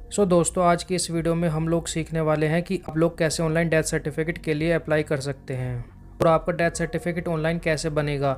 दोस्तों, आज की इस वीडियो में हम लोग सीखने वाले हैं कि आप लोग कैसे ऑनलाइन डेथ सर्टिफिकेट के लिए अप्लाई कर सकते हैं और आपका डेथ सर्टिफिकेट ऑनलाइन कैसे बनेगा।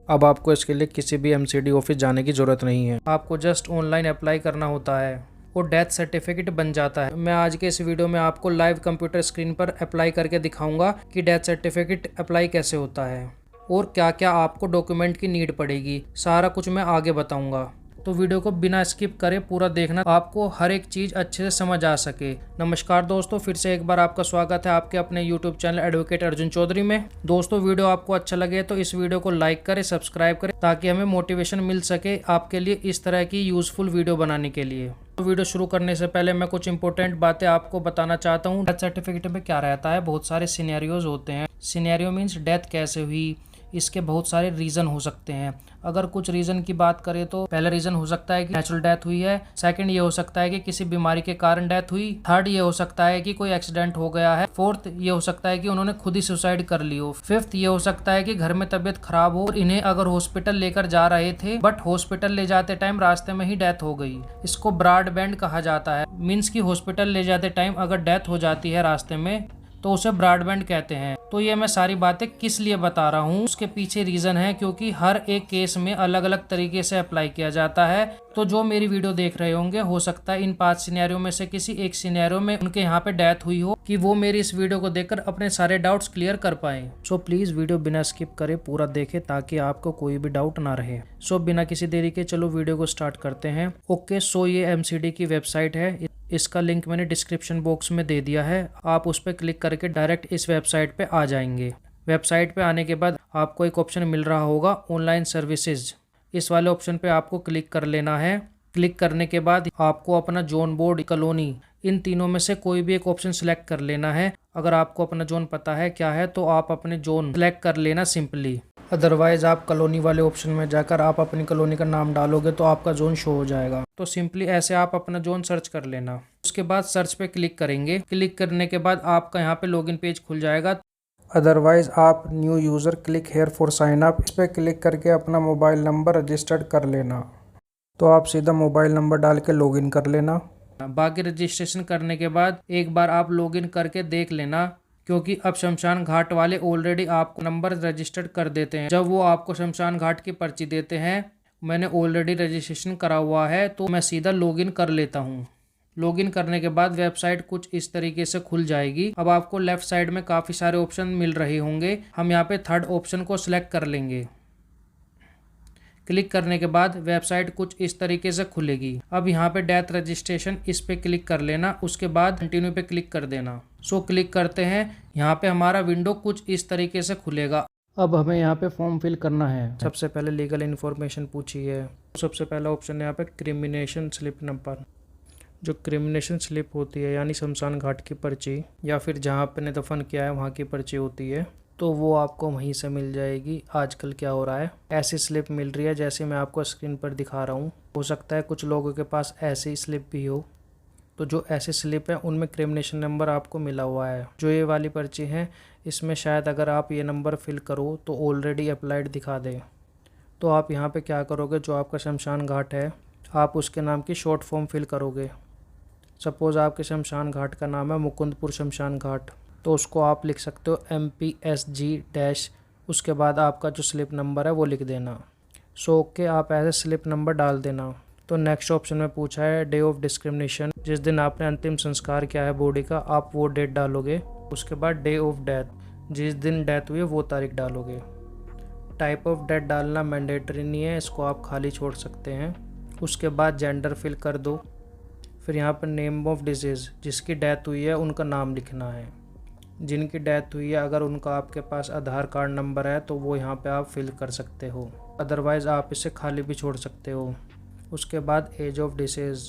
अब आपको इसके लिए किसी भी एमसीडी ऑफिस जाने की ज़रूरत नहीं है, आपको जस्ट ऑनलाइन अप्लाई करना होता है और डेथ सर्टिफिकेट बन जाता है। मैं आज के इस वीडियो में आपको लाइव कंप्यूटर स्क्रीन पर अप्लाई करके दिखाऊंगा कि डेथ सर्टिफिकेट अप्लाई कैसे होता है और क्या क्या आपको डॉक्यूमेंट की नीड पड़ेगी। सारा कुछ मैं आगे बताऊंगा, तो वीडियो को बिना स्किप करे पूरा देखना, आपको हर एक चीज़ अच्छे से समझ आ सके। नमस्कार दोस्तों, फिर से एक बार आपका स्वागत है आपके अपने YouTube channel advocate Arjun Chaudhary में। दोस्तों, वीडियो आपको अच्छा लगे तो इस वीडियो को लाइक करें, सब्सक्राइब करें, ताकि हमें मोटिवेशन मिल सके आपके लिए इस तरह की यूजफुल वीडियो बनाने के लिए। तो वीडियो शुरू करने से पहले मैं कुछ इंपॉर्टेंट बातें आपको बताना चाहता हूँ। डेथ सर्टिफिकेट में क्या रहता है, बहुत सारे सिनेरियोज होते हैं। सिनेरियो मीन्स डेथ कैसे हुई, इसके बहुत सारे रीज़न हो सकते हैं। अगर कुछ रीज़न की बात करें तो पहला रीज़न हो सकता है कि नेचुरल डेथ हुई है। सेकंड ये हो सकता है कि किसी बीमारी के कारण डेथ हुई। थर्ड ये हो सकता है कि कोई एक्सीडेंट हो गया है। फोर्थ ये हो सकता है कि उन्होंने खुद ही सुसाइड कर ली हो। फिफ्थ ये हो सकता है कि घर में तबीयत खराब हो और इन्हें अगर हॉस्पिटल लेकर जा रहे थे बट हॉस्पिटल ले जाते टाइम रास्ते में ही डेथ हो गई। इसको ब्रॉडबैंड कहा जाता है। मीन्स की हॉस्पिटल ले जाते टाइम अगर डेथ हो जाती है रास्ते में तो उसे ब्रॉडबैंड कहते हैं। तो ये मैं सारी बातें किस लिए बता रहा हूँ, उसके पीछे रीज़न है क्योंकि हर एक केस में अलग अलग तरीके से अप्लाई किया जाता है। तो जो मेरी वीडियो देख रहे होंगे, हो सकता है इन 5 सिनेरियो में से किसी एक सिनेरियो में उनके यहाँ पे डेथ हुई हो, कि वो मेरी इस वीडियो को देखकर अपने सारे डाउट्स क्लियर कर पाए। सो प्लीज़ वीडियो बिना स्किप करे पूरा देखें ताकि आपको कोई भी डाउट ना रहे। सो बिना किसी देरी के चलो वीडियो को स्टार्ट करते हैं। ओके, सो ये एमसीडी की वेबसाइट है। इसका लिंक मैंने डिस्क्रिप्शन बॉक्स में दे दिया है। आप उस पर क्लिक करके डायरेक्ट इस वेबसाइट पे आ जाएंगे। वेबसाइट पे आने के बाद आपको एक ऑप्शन मिल रहा होगा ऑनलाइन सर्विसेज। इस वाले ऑप्शन पे आपको क्लिक कर लेना है। क्लिक करने के बाद आपको अपना जोन, बोर्ड, कॉलोनी, इन तीनों में से कोई भी एक ऑप्शन सेलेक्ट कर लेना है। अगर आपको अपना जोन पता है क्या है तो आप अपने जोन सेलेक्ट कर लेना सिंपली। अदरवाइज आप कॉलोनी वाले ऑप्शन में जाकर आप अपनी कॉलोनी का नाम डालोगे तो आपका जोन शो हो जाएगा। तो सिंपली ऐसे आप अपना जोन सर्च कर लेना। उसके बाद सर्च पे क्लिक करेंगे। क्लिक करने के बाद आपका यहाँ पे लॉगिन पेज खुल जाएगा। अदरवाइज आप new user click here for sign up, इस पर क्लिक करके अपना मोबाइल नंबर रजिस्टर्ड कर लेना। तो आप सीधा मोबाइल नंबर डाल के लॉगिन कर लेना। बाकी रजिस्ट्रेशन करने के बाद एक बार आप लॉगिन करके देख लेना, क्योंकि अब शमशान घाट वाले ऑलरेडी आपको नंबर रजिस्टर्ड कर देते हैं। जब वो आपको शमशान घाट की पर्ची देते हैं, मैंने ऑलरेडी रजिस्ट्रेशन करा हुआ है तो मैं सीधा लॉगिन कर लेता हूँ। लॉगिन करने के बाद वेबसाइट कुछ इस तरीके से खुल जाएगी। अब आपको लेफ्ट साइड में काफ़ी सारे ऑप्शन मिल रहे होंगे। हम यहाँ पे थर्ड ऑप्शन को सिलेक्ट कर लेंगे। क्लिक करने के बाद वेबसाइट कुछ इस तरीके से खुलेगी। अब यहाँ पे डेथ रजिस्ट्रेशन, इस पे क्लिक कर लेना। उसके बाद कंटिन्यू पे क्लिक कर देना। सो क्लिक करते हैं। यहाँ पे हमारा विंडो कुछ इस तरीके से खुलेगा। अब हमें यहाँ पे फॉर्म फिल करना है। सबसे पहले लीगल इन्फॉर्मेशन पूछी है। सबसे पहला ऑप्शन है यहाँ पे क्रिमिनेशन स्लिप नंबर। जो क्रिमिनेशन स्लिप होती है यानी शमशान घाट की पर्ची या फिर जहाँ आपने दफन किया है वहाँ की पर्ची होती है, तो वो आपको वहीं से मिल जाएगी। आजकल क्या हो रहा है, ऐसी स्लिप मिल रही है जैसे मैं आपको स्क्रीन पर दिखा रहा हूँ। हो सकता है कुछ लोगों के पास ऐसी स्लिप भी हो, तो जो ऐसी स्लिप है उनमें क्रिमिनेशन नंबर आपको मिला हुआ है। जो ये वाली पर्ची है इसमें शायद अगर आप ये नंबर फिल करो तो ऑलरेडी अप्लाइड दिखा दे। तो आप यहाँ पे क्या करोगे, जो आपका शमशान घाट है आप उसके नाम की शॉर्ट फॉर्म फिल करोगे। सपोज़ आपके शमशान घाट का नाम है मुकुंदपुर शमशान घाट, तो उसको आप लिख सकते हो MPSG-, उसके बाद आपका जो स्लिप नंबर है वो लिख देना। सो के आप ऐसे स्लिप नंबर डाल देना। तो नेक्स्ट ऑप्शन में पूछा है डे ऑफ डिस्क्रिमिनेशन, जिस दिन आपने अंतिम संस्कार किया है बॉडी का, आप वो डेट डालोगे। उसके बाद डे ऑफ डेथ, जिस दिन डेथ हुई है वो तारीख डालोगे। टाइप ऑफ डेथ डालना मैंडेटरी नहीं है, इसको आप खाली छोड़ सकते हैं। उसके बाद जेंडर फिल कर दो। फिर यहाँ पर नेम ऑफ डिजीज़, जिसकी डेथ हुई है उनका नाम लिखना है। जिनकी डेथ हुई है अगर उनका आपके पास आधार कार्ड नंबर है तो वो यहाँ पे आप फिल कर सकते हो, अदरवाइज़ आप इसे खाली भी छोड़ सकते हो। उसके बाद एज ऑफ डिसीज़,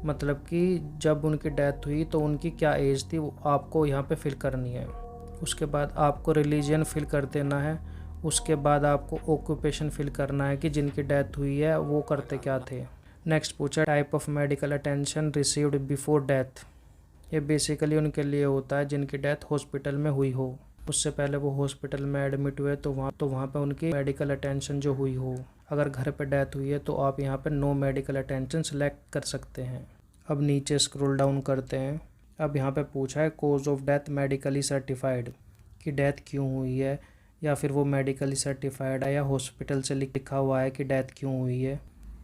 मतलब कि जब उनकी डेथ हुई तो उनकी क्या एज थी वो आपको यहाँ पे फिल करनी है। उसके बाद आपको रिलीजन फिल कर देना है। उसके बाद आपको ऑक्यूपेशन फिल करना है कि जिनकी डेथ हुई है वो करते क्या थे। नेक्स्ट पूछा type of medical attention received before death. ये बेसिकली उनके लिए होता है जिनकी डेथ हॉस्पिटल में हुई हो, उससे पहले वो हॉस्पिटल में एडमिट हुए तो वहाँ पे उनकी मेडिकल अटेंशन जो हुई हो। अगर घर पे डेथ हुई है तो आप यहाँ पे नो मेडिकल अटेंशन सेलेक्ट कर सकते हैं। अब नीचे स्क्रॉल डाउन करते हैं। अब यहाँ पे पूछा है cause of death medically certified, कि डेथ क्यों हुई है, या फिर वो मेडिकली सर्टिफाइड है या हॉस्पिटल से लिखा हुआ है कि डेथ क्यों हुई है,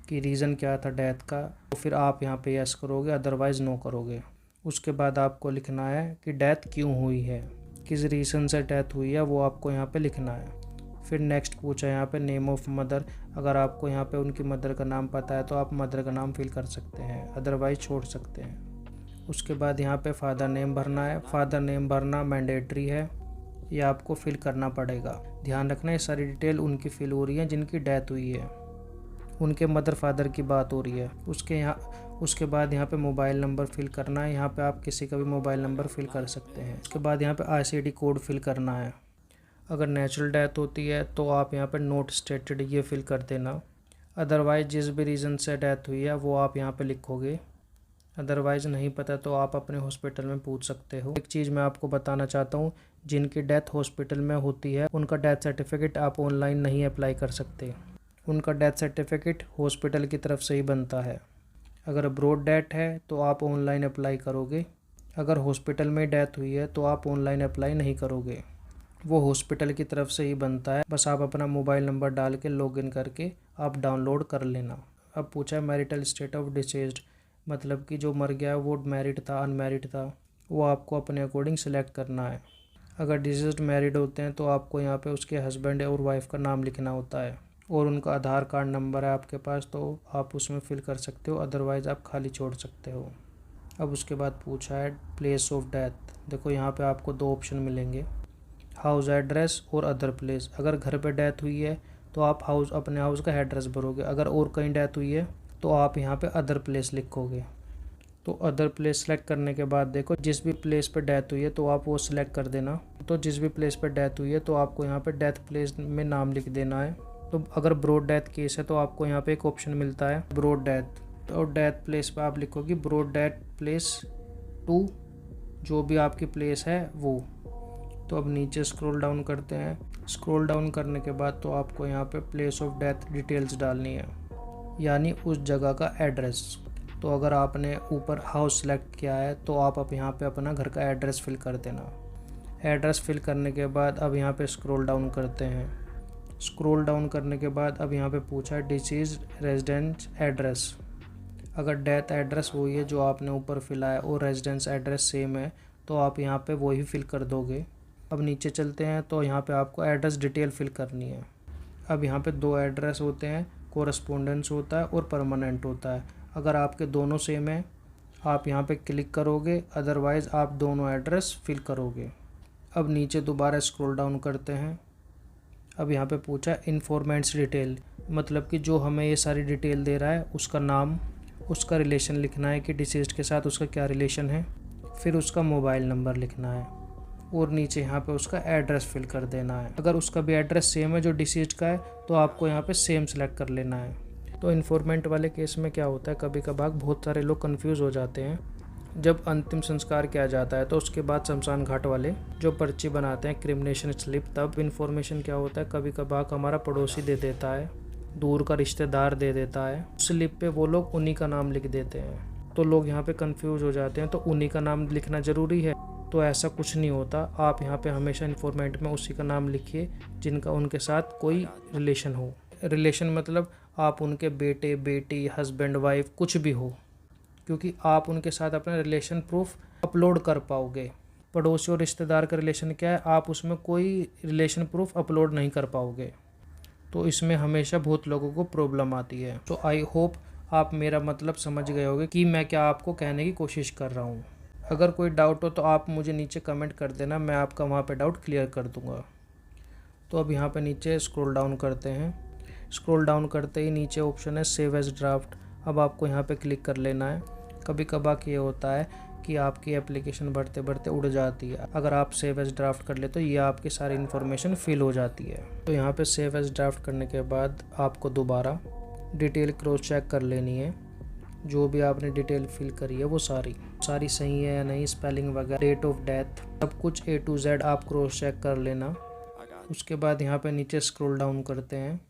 कि रीज़न क्या था डेथ का। तो फिर आप यहाँ पे यस करोगे, अदरवाइज़ नो करोगे। उसके बाद आपको लिखना है कि डेथ क्यों हुई है, किस रीज़न से डेथ हुई है, वो आपको यहाँ पे लिखना है। फिर नेक्स्ट पूछा है यहाँ पे नेम ऑफ मदर। अगर आपको यहाँ पे उनकी मदर का नाम पता है तो आप मदर का नाम फिल कर सकते हैं, अदरवाइज छोड़ सकते हैं। उसके बाद यहाँ पे फादर नेम भरना है। फादर नेम भरना मैंडेटरी है, ये आपको फिल करना पड़ेगा। ध्यान रखना ये सारी डिटेल उनकी फिल हो रही है जिनकी डेथ हुई है, उनके मदर फादर की बात हो रही है। उसके बाद यहाँ पे मोबाइल नंबर फिल करना है। यहाँ पे आप किसी का भी मोबाइल नंबर फिल कर सकते हैं। उसके बाद यहाँ पे ICD कोड फिल करना है। अगर नेचुरल डेथ होती है तो आप यहाँ पे नोट स्टेटेड ये फिल कर देना। अदरवाइज़ जिस भी रीज़न से डेथ हुई है वो आप यहाँ पे लिखोगे। अदरवाइज़ नहीं पता तो आप अपने हॉस्पिटल में पूछ सकते हो। एक चीज़ मैं आपको बताना चाहता हूँ, जिनकी डेथ हॉस्पिटल में होती है उनका डेथ सर्टिफिकेट आप ऑनलाइन नहीं अप्लाई कर सकते। उनका डेथ सर्टिफिकेट हॉस्पिटल की तरफ से ही बनता है। अगर अब्रॉड डेथ है तो आप ऑनलाइन अप्लाई करोगे, अगर हॉस्पिटल में डेथ हुई है तो आप ऑनलाइन अप्लाई नहीं करोगे। वो हॉस्पिटल की तरफ से ही बनता है, बस आप अपना मोबाइल नंबर डाल के लॉगिन करके आप डाउनलोड कर लेना। अब पूछा है मैरिटल स्टेट ऑफ डिसीज्ड, मतलब कि जो मर गया वो मैरिड था अनमैरिड था, वो आपको अपने अकॉर्डिंग सेलेक्ट करना है। अगर डिसीज्ड मैरिड होते हैं तो आपको यहाँ पे उसके हस्बैंड और वाइफ का नाम लिखना होता है, और उनका आधार कार्ड नंबर है आपके पास तो आप उसमें फिल कर सकते हो, अदरवाइज़ आप खाली छोड़ सकते हो। अब उसके बाद पूछा है प्लेस ऑफ डेथ। देखो यहाँ पे आपको 2 ऑप्शन मिलेंगे, हाउस एड्रेस और अदर प्लेस। अगर घर पे डेथ हुई है तो आप अपने हाउस का एड्रेस भरोगे, अगर और कहीं डेथ हुई है तो आप यहाँ पे अदर प्लेस लिखोगे। तो अदर प्लेस सेलेक्ट करने के बाद देखो जिस भी प्लेस पे डेथ हुई है तो आप वो सिलेक्ट कर देना। तो जिस भी प्लेस पे डेथ हुई है तो आपको यहाँ पे डेथ प्लेस में नाम लिख देना है। तो अगर ब्रॉड डेथ केस है तो आपको यहाँ पे एक ऑप्शन मिलता है ब्रॉड डेथ, तो डेथ प्लेस पे आप लिखोगे ब्रॉड डेथ प्लेस 2, जो भी आपकी प्लेस है वो। तो अब नीचे स्क्रॉल डाउन करते हैं। स्क्रॉल डाउन करने के बाद तो आपको यहाँ पे प्लेस ऑफ डेथ डिटेल्स डालनी है, यानी उस जगह का एड्रेस। तो अगर आपने ऊपर हाउस सेलेक्ट किया है तो आप अब यहाँ पे अपना घर का एड्रेस फिल कर देना। एड्रेस फिल करने के बाद अब यहाँ पे स्क्रॉल डाउन करते हैं। स्क्रॉल डाउन करने के बाद अब यहाँ पे पूछा है डिसीज रेजिडेंस एड्रेस। अगर डेथ एड्रेस वही है जो आपने ऊपर फिल आया और रेजिडेंस एड्रेस सेम है तो आप यहाँ पे वही फिल कर दोगे। अब नीचे चलते हैं तो यहाँ पे आपको एड्रेस डिटेल फिल करनी है। अब यहाँ पे 2 एड्रेस होते हैं, कोरस्पोंडेंस होता है और परमानेंट होता है। अगर आपके दोनों सेम है आप यहाँ पे क्लिक करोगे, अदरवाइज़ आप दोनों एड्रेस फिल करोगे। अब नीचे दोबारा स्क्रॉल डाउन करते हैं। अब यहाँ पे पूछा इन्फॉर्मेंट्स डिटेल, मतलब कि जो हमें ये सारी डिटेल दे रहा है उसका नाम, उसका रिलेशन लिखना है कि डिसीज्ड के साथ उसका क्या रिलेशन है, फिर उसका मोबाइल नंबर लिखना है और नीचे यहाँ पे उसका एड्रेस फिल कर देना है। अगर उसका भी एड्रेस सेम है जो डिसीज्ड का है तो आपको यहाँ पे सेम सेलेक्ट कर लेना है। तो इन्फॉर्मेंट वाले केस में क्या होता है, कभी कभार बहुत सारे लोग कंफ्यूज हो जाते हैं। जब अंतिम संस्कार किया जाता है तो उसके बाद शमशान घाट वाले जो पर्ची बनाते हैं क्रिमिनेशन स्लिप, तब इन्फॉर्मेशन क्या होता है, कभी कभार हमारा पड़ोसी दे देता है, दूर का रिश्तेदार दे देता है, स्लिप पे वो लोग उन्हीं का नाम लिख देते हैं। तो लोग यहाँ पे कंफ्यूज हो जाते हैं, तो उन्हीं का नाम लिखना ज़रूरी है? तो ऐसा कुछ नहीं होता। आप यहाँ पे हमेशा इन्फॉर्मेंट में उसी का नाम लिखिए जिनका उनके साथ कोई रिलेशन हो। रिलेशन मतलब आप उनके बेटे बेटी हस्बैंड वाइफ कुछ भी हो, क्योंकि आप उनके साथ अपना रिलेशन प्रूफ अपलोड कर पाओगे। पड़ोसी और रिश्तेदार का रिलेशन क्या है, आप उसमें कोई रिलेशन प्रूफ अपलोड नहीं कर पाओगे। तो इसमें हमेशा बहुत लोगों को प्रॉब्लम आती है। तो आई होप आप मेरा मतलब समझ गए होंगे कि मैं क्या आपको कहने की कोशिश कर रहा हूँ। अगर कोई डाउट हो तो आप मुझे नीचे कमेंट कर देना, मैं आपका वहाँ पे डाउट क्लियर कर दूँगा। तो अब यहाँ पे नीचे स्क्रॉल डाउन करते हैं। स्क्रॉल डाउन करते ही नीचे ऑप्शन है सेव एज ड्राफ्ट। अब आपको यहाँ पे क्लिक कर लेना है। कभी कभार ये होता है कि आपकी एप्लीकेशन बढ़ते बढ़ते उड़ जाती है। अगर आप सेव एज ड्राफ्ट कर ले तो ये आपकी सारी इन्फॉर्मेशन फिल हो जाती है। तो यहाँ पे सेव एज ड्राफ्ट करने के बाद आपको दोबारा डिटेल क्रॉस चेक कर लेनी है। जो भी आपने डिटेल फिल करी है वो सारी सही है या नहीं, स्पेलिंग वगैरह, डेट ऑफ डेथ, सब कुछ A to Z आप क्रॉस चेक कर लेना। उसके बाद यहाँ पे नीचे स्क्रॉल डाउन करते हैं।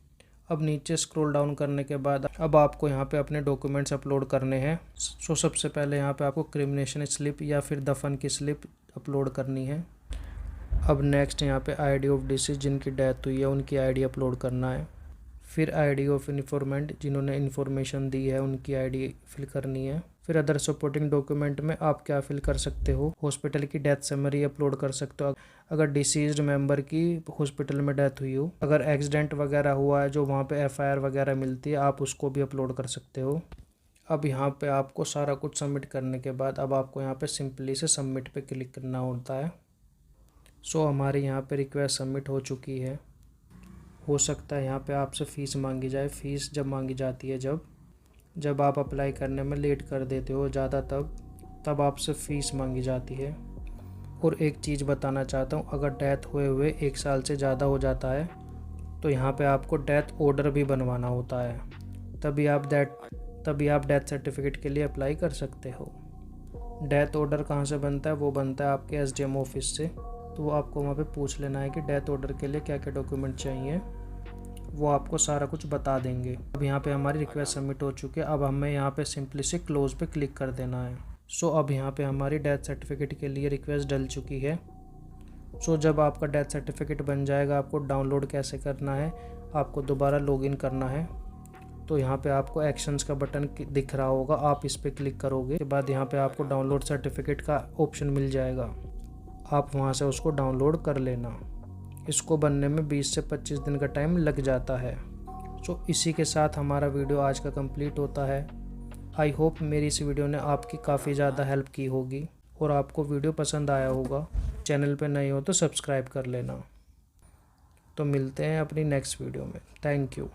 अब नीचे स्क्रॉल डाउन करने के बाद अब आपको यहाँ पे अपने डॉक्यूमेंट्स अपलोड करने हैं। सो सबसे पहले यहाँ पे आपको क्रिमिनेशन स्लिप या फिर दफन की स्लिप अपलोड करनी है। अब नेक्स्ट यहाँ पे आईडी ऑफ डिसीज, जिनकी डेथ हुई है उनकी आईडी अपलोड करना है। फिर आईडी ऑफ इन्फॉर्मेंट, जिन्होंने इन्फॉर्मेशन दी है उनकी आईडी फिल करनी है। फिर अदर सपोर्टिंग डॉक्यूमेंट में आप क्या फिल कर सकते हो, हॉस्पिटल की डेथ समरी अपलोड कर सकते हो अगर डिसीज्ड मेंबर की हॉस्पिटल में डेथ हुई हो। अगर एक्सीडेंट वगैरह हुआ है जो वहाँ पे एफआईआर वगैरह मिलती है आप उसको भी अपलोड कर सकते हो। अब यहाँ पे आपको सारा कुछ सबमिट करने के बाद अब आपको यहाँ पे सिंपली से सबमिट पे क्लिक करना होता है। सो हमारे यहाँ पे रिक्वेस्ट सबमिट हो चुकी है। हो सकता है यहाँ पे आपसे फ़ीस मांगी जाए। फ़ीस जब मांगी जाती है जब आप अप्लाई करने में लेट कर देते हो ज़्यादा तब आपसे फ़ीस मांगी जाती है। और एक चीज़ बताना चाहता हूँ, अगर डेथ हुए 1 साल से ज़्यादा हो जाता है तो यहाँ पे आपको डेथ ऑर्डर भी बनवाना होता है, तभी आप डेथ सर्टिफिकेट के लिए अप्लाई कर सकते हो। डेथ ऑर्डर कहाँ से बनता है, वो बनता है आपके एसडीएम ऑफिस से। तो वो आपको वहाँ पे पूछ लेना है कि डेथ ऑर्डर के लिए क्या क्या डॉक्यूमेंट चाहिए, वो आपको सारा कुछ बता देंगे। अब यहाँ पे हमारी रिक्वेस्ट सबमिट हो चुकी है। अब हमें यहाँ पे सिंपली से क्लोज पे क्लिक कर देना है। सो अब यहाँ पे हमारी डेथ सर्टिफिकेट के लिए रिक्वेस्ट डल चुकी है। सो जब आपका डेथ सर्टिफिकेट बन जाएगा आपको डाउनलोड कैसे करना है, आपको दोबारा लॉगिन करना है। तो यहाँ पे आपको एक्शंस का बटन दिख रहा होगा, आप इस पर क्लिक करोगे के बाद यहाँ पे आपको डाउनलोड सर्टिफिकेट का ऑप्शन मिल जाएगा, आप वहाँ से उसको डाउनलोड कर लेना। इसको बनने में 20 से 25 दिन का टाइम लग जाता है। सो इसी के साथ हमारा वीडियो आज का कंप्लीट होता है। आई होप मेरी इस वीडियो ने आपकी काफ़ी ज़्यादा हेल्प की होगी और आपको वीडियो पसंद आया होगा। चैनल पे नए हो तो सब्सक्राइब कर लेना। तो मिलते हैं अपनी नेक्स्ट वीडियो में। Thank you.